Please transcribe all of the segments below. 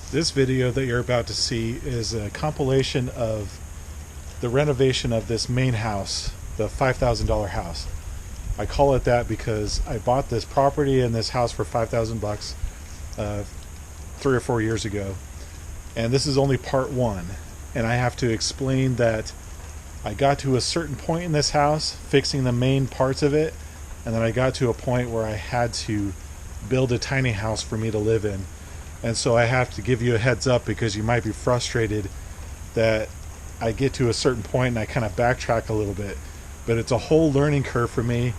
This video that you're about to see is a compilation of the renovation of this main house, the $5,000 house. I call it that because I bought this property and this house for $5,000 3 or 4 years ago, and this is only part one. And I have to explain that I got to a certain point in this house fixing the main parts of it, and then I got to a point where I had to build a tiny house for me to live in. And so I have to give you a heads up because you might be frustrated that I get to a certain point and I kind of backtrack a little bit. But it's a whole learning curve for me,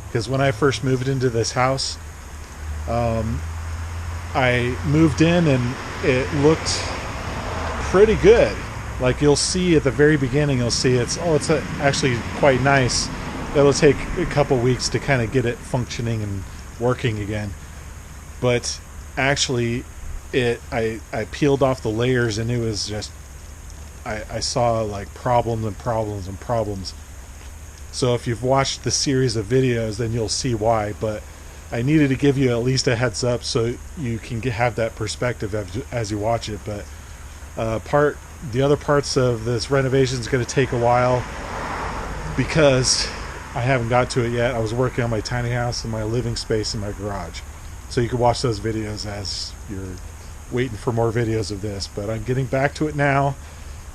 because when I first moved into this house, I moved in and it looked pretty good. Like you'll see at the very beginning, you'll see it's actually quite nice. It'll take a couple weeks to kind of get it functioning and working again. But actually, I peeled off the layers and it was just, I saw like problems and problems and problems. So if you've watched the series of videos, then you'll see why. But I needed to give you at least a heads up so you can have that perspective as you watch it. But the other parts of this renovation is going to take a while because I haven't got to it yet. I was working on my tiny house and my living space in my garage. So you can watch those videos as you're waiting for more videos of this. But I'm getting back to it now,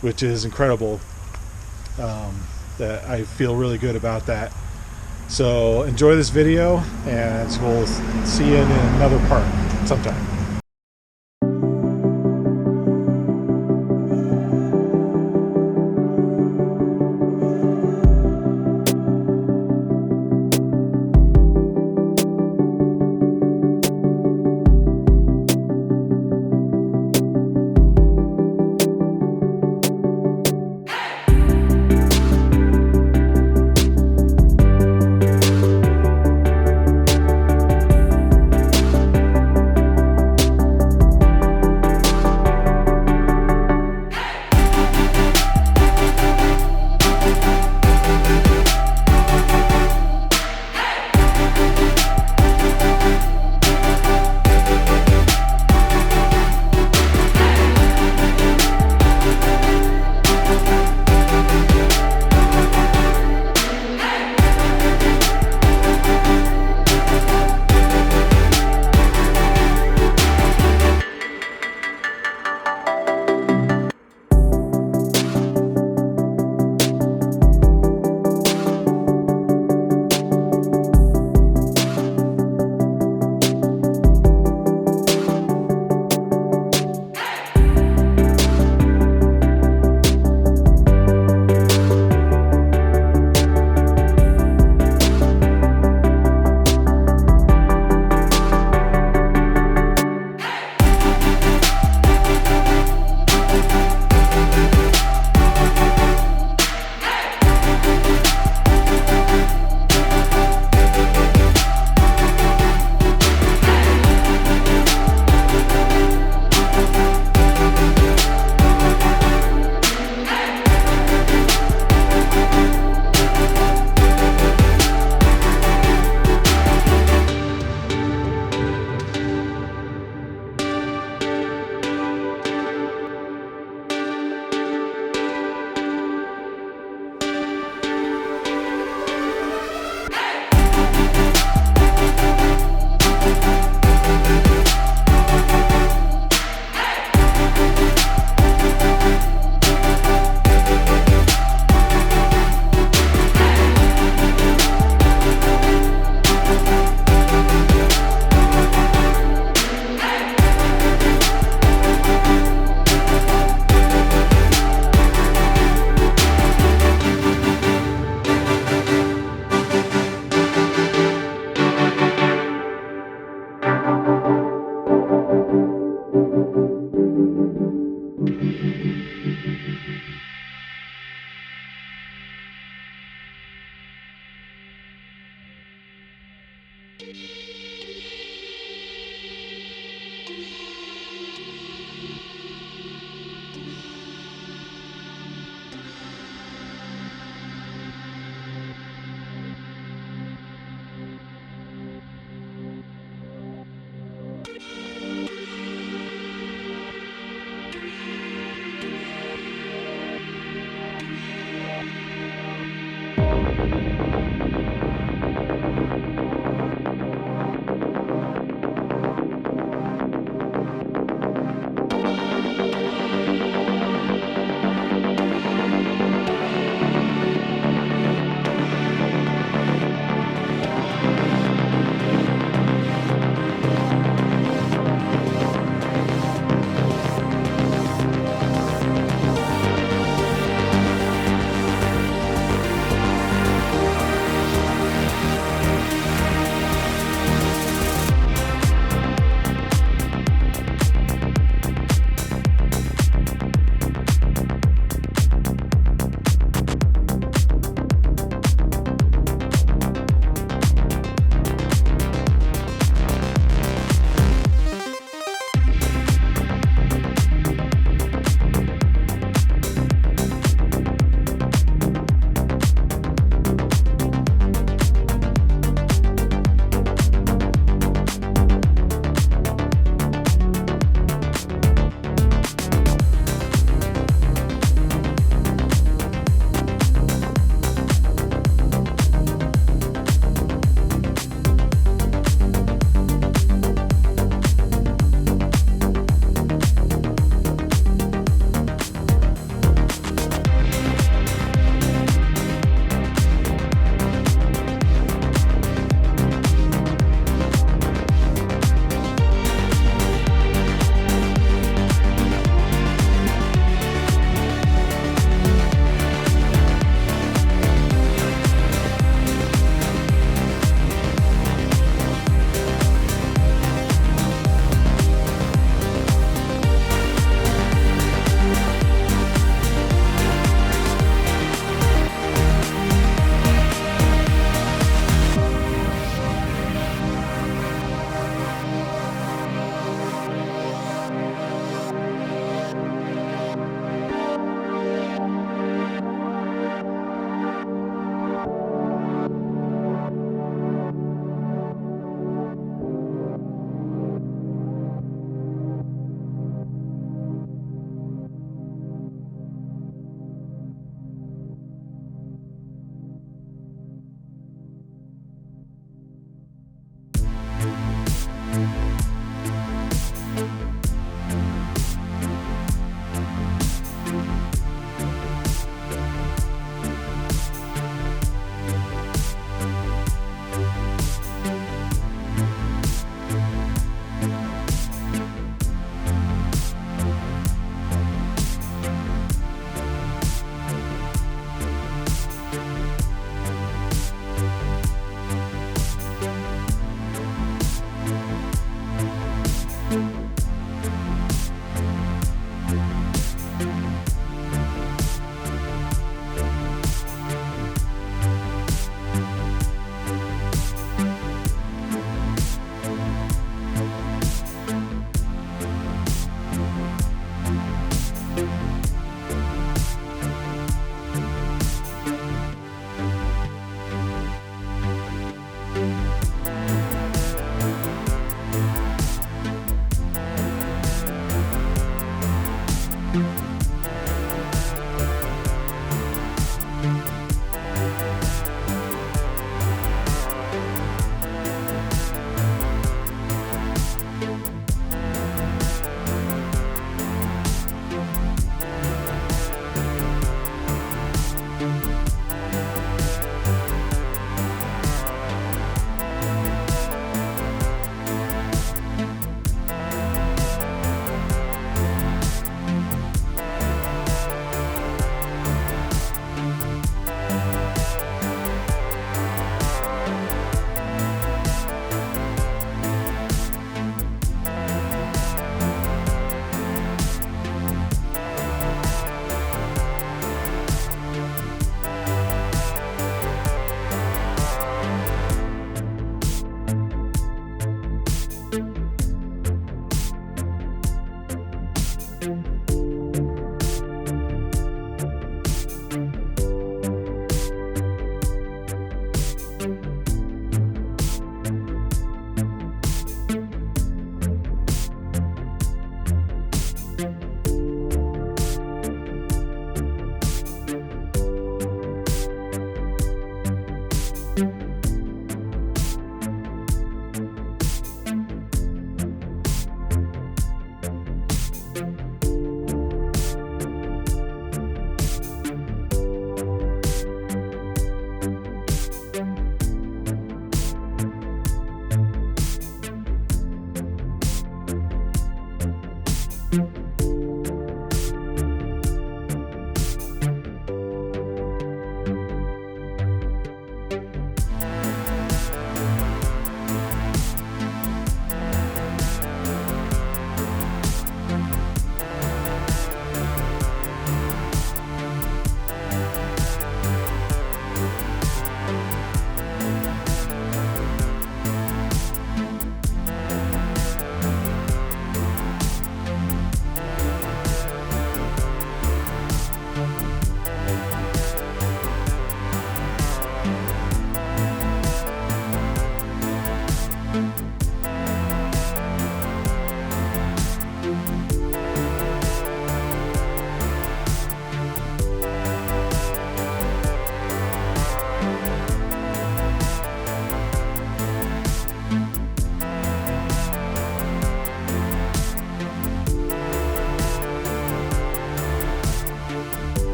which is incredible. That I feel really good about that. So enjoy this video, and we'll see you in another part sometime.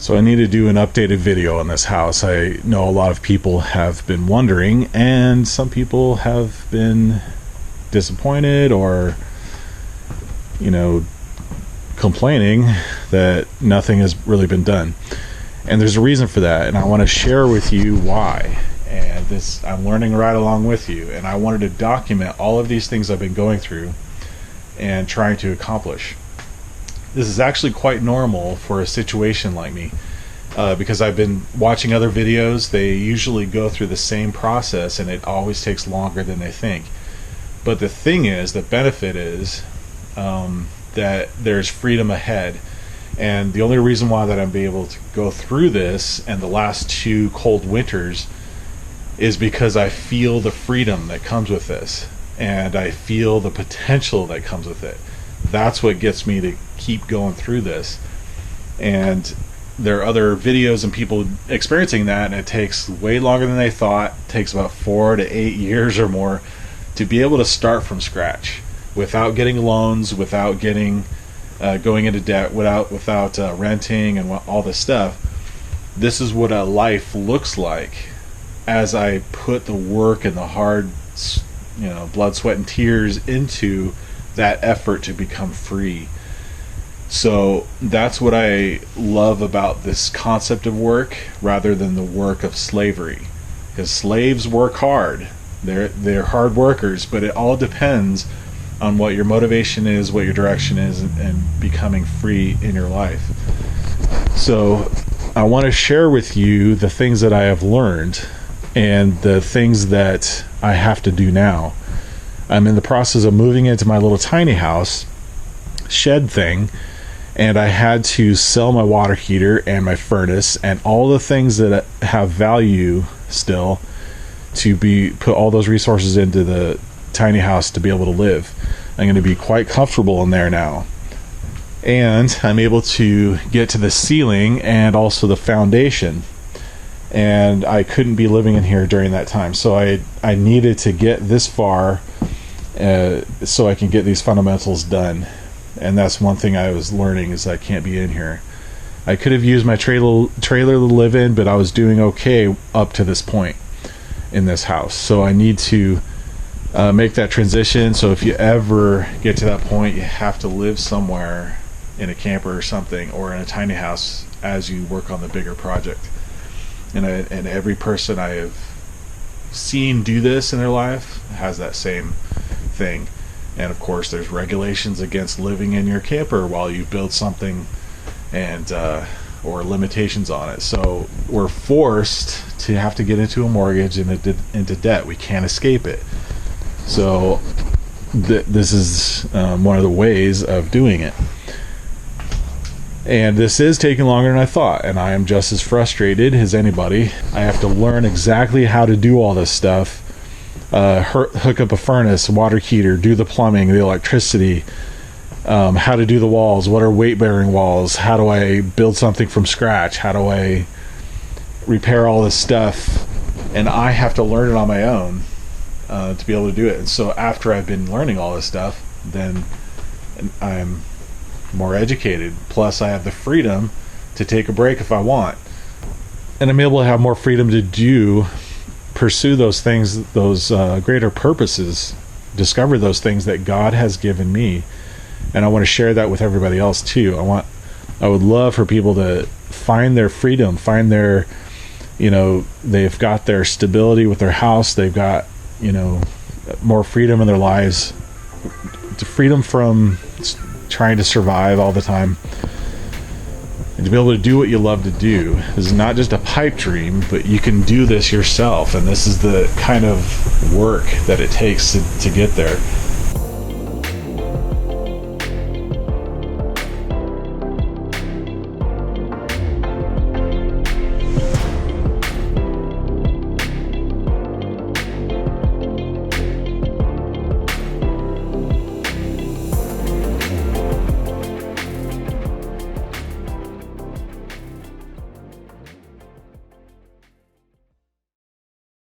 So I need to do an updated video on this house. I know a lot of people have been wondering, and some people have been disappointed or, complaining that nothing has really been done. And there's a reason for that, and I want to share with you why. And this, I'm learning right along with you, and I wanted to document all of these things I've been going through and trying to accomplish. This is actually quite normal for a situation like me, because I've been watching other videos. They usually go through the same process, and it always takes longer than they think. But the thing is, the benefit is that there's freedom ahead. And the only reason why that I'm able to go through this and the last 2 cold winters is because I feel the freedom that comes with this, and I feel the potential that comes with it. That's what gets me to keep going through this. And there are other videos and people experiencing that, and it takes way longer than they thought. It takes about 4 to 8 years or more to be able to start from scratch without getting loans, without getting going into debt, without renting and all this stuff. This is what a life looks like as I put the work and the hard, blood, sweat, and tears into that effort to become free. So that's what I love about this concept of work rather than the work of slavery. Because slaves work hard. They're hard workers, but it all depends on what your motivation is, what your direction is, and becoming free in your life. So I want to share with you the things that I have learned and the things that I have to do now. I'm in the process of moving into my little tiny house shed thing, and I had to sell my water heater and my furnace and all the things that have value still to put all those resources into the tiny house to be able to live. I'm going to be quite comfortable in there now, and I'm able to get to the ceiling and also the foundation, and I couldn't be living in here during that time. So I needed to get this far so I can get these fundamentals done. And that's one thing I was learning, is I can't be in here. I could have used my trailer to live in, but I was doing okay up to this point in this house. So I need to make that transition. So if you ever get to that point, you have to live somewhere in a camper or something, or in a tiny house as you work on the bigger project. And every person I have seen do this in their life has that same thing. And of course, there's regulations against living in your camper while you build something, and or limitations on it. So we're forced to have to get into a mortgage and into debt. We can't escape it. So this is one of the ways of doing it. And this is taking longer than I thought, and I am just as frustrated as anybody. I have to learn exactly how to do all this stuff. Hook up a furnace, water heater, do the plumbing, the electricity, how to do the walls, what are weight-bearing walls, how do I build something from scratch, how do I repair all this stuff, and I have to learn it on my own to be able to do it. And so after I've been learning all this stuff, then I'm more educated, plus I have the freedom to take a break if I want, and I'm able to have more freedom to pursue those things, those greater purposes, discover those things that God has given me. And I want to share that with everybody else too. I would love for people to find their freedom, find their, they've got their stability with their house, they've got, more freedom in their lives, freedom from trying to survive all the time, and to be able to do what you love to do. This is not just a pipe dream, but you can do this yourself, and this is the kind of work that it takes to get there.